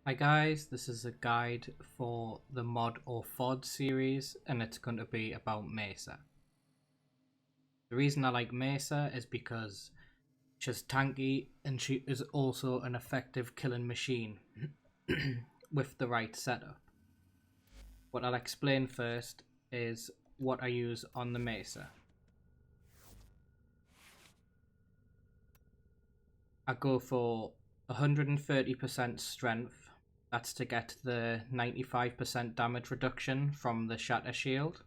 Hi guys, this is a guide for the mod or FOD series and it's going to be about Mesa. The reason I like Mesa is because she's tanky and she is also an effective killing machine with the right setup. What I'll explain first is what I use on the Mesa. I go for 130% strength. That's to get the 95% damage reduction from the shatter shield.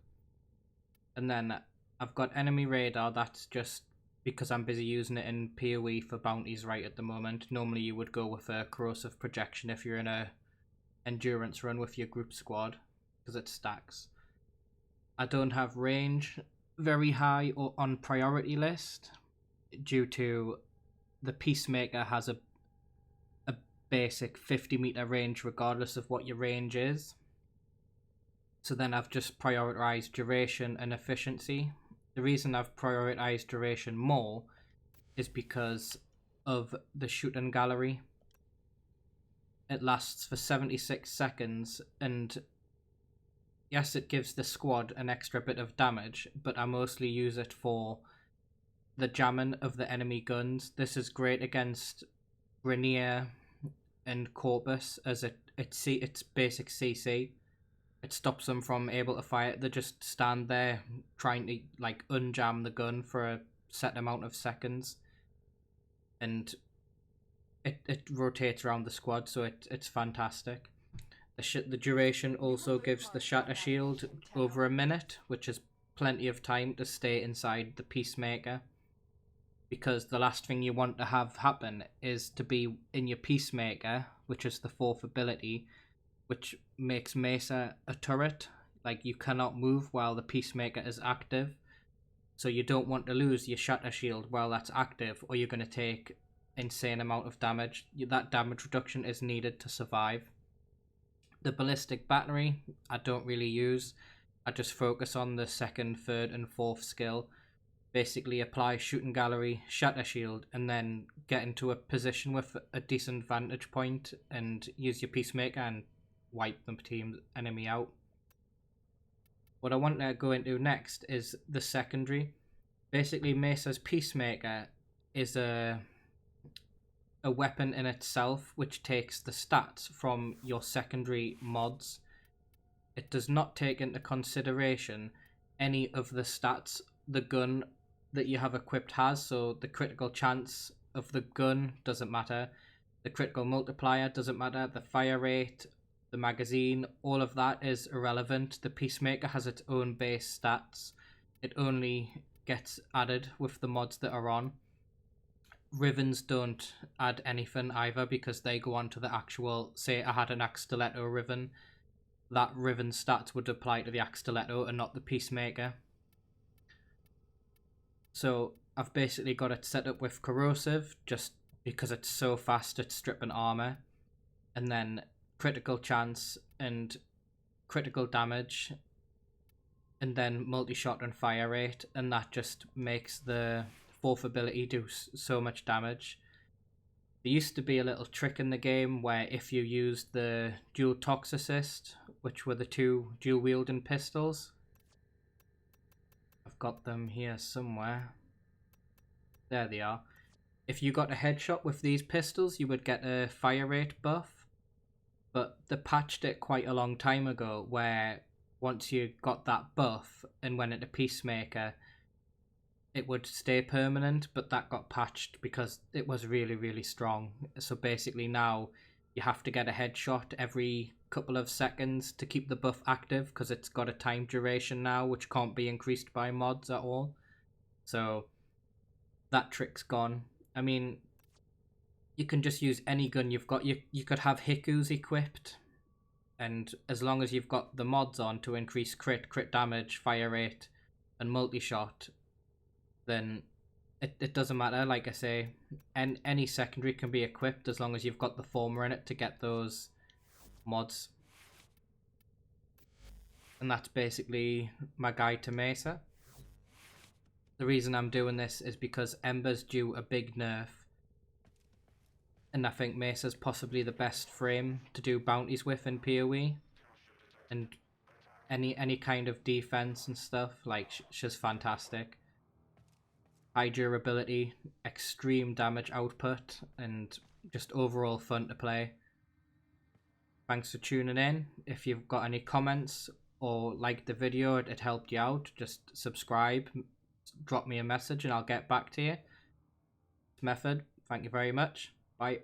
And then I've got enemy radar. That's just because I'm busy using it in PoE for bounties right at the moment. Normally you would go with a corrosive projection if you're in a endurance run with your group squad, because it stacks. I don't have range very high or on priority list due to the Peacemaker has a basic 50-meter range regardless of what your range is. So then I've just prioritized duration and efficiency. The reason I've prioritized duration more is because of the shooting gallery. It lasts for 76 seconds, and yes, it gives the squad an extra bit of damage, but I mostly use it for the jamming of the enemy guns. This is great against Grenier and Corpus, as it's basic CC. It stops them from able to fire. They just stand there trying to like unjam the gun for a set amount of seconds, and it rotates around the squad, so it's fantastic. The duration also gives the shatter shield over a minute, which is plenty of time to stay inside the Peacemaker, because the last thing you want to have happen is to be in your Peacemaker, which is the fourth ability, which makes Mesa a turret. Like, you cannot move while the Peacemaker is active, so you don't want to lose your shatter shield while that's active, or you're going to take insane amount of damage. That damage reduction is needed to survive. The ballistic battery I don't really use. I just focus on the second, third and fourth skill. Basically apply shooting gallery, shatter shield, and then get into a position with a decent vantage point and use your Peacemaker and wipe the team enemy out. What I want to go into next is the secondary. Basically, Mesa's Peacemaker is a weapon in itself which takes the stats from your secondary mods. It does not take into consideration any of the stats the gun that you have equipped has. So the critical chance of the gun doesn't matter, the critical multiplier doesn't matter, the fire rate, the magazine, all of that is irrelevant. The Peacemaker has its own base stats. It only gets added with the mods that are on. Rivens don't add anything either, because they go on to the actual, say I had an Axe Stiletto Riven, that Riven stats would apply to the Axe Stiletto and not the Peacemaker. So I've basically got it set up with corrosive just because it's so fast at stripping armor, and then critical chance and critical damage, and then multi-shot and fire rate, and that just makes the fourth ability do so much damage. There used to be a little trick in the game where if you used the dual toxicist, which were the two dual wielding pistols, I've got them here somewhere, there they are. If you got a headshot with these pistols, you would get a fire rate buff, but they patched it quite a long time ago where once you got that buff and went into Peacemaker, it would stay permanent, but that got patched because it was really, really strong. So basically now you have to get a headshot every couple of seconds to keep the buff active, because it's got a time duration now which can't be increased by mods at all. So that trick's gone. I mean, you can just use any gun you've got. You could have Hikus equipped, and as long as you've got the mods on to increase crit damage, fire rate and multi-shot, then it doesn't matter. Like I say, and any secondary can be equipped as long as you've got the former in it to get those mods. And that's basically my guide to Mesa. The reason I'm doing this is because Ember's due a big nerf, And I think Mesa's possibly the best frame to do bounties with in PoE. And any kind of defense and stuff, like, she's fantastic. High durability, extreme damage output, and just overall fun to play. Thanks for tuning in. If you've got any comments or liked the video, it helped you out, just subscribe, drop me a message and I'll get back to you. Method, thank you very much. Bye.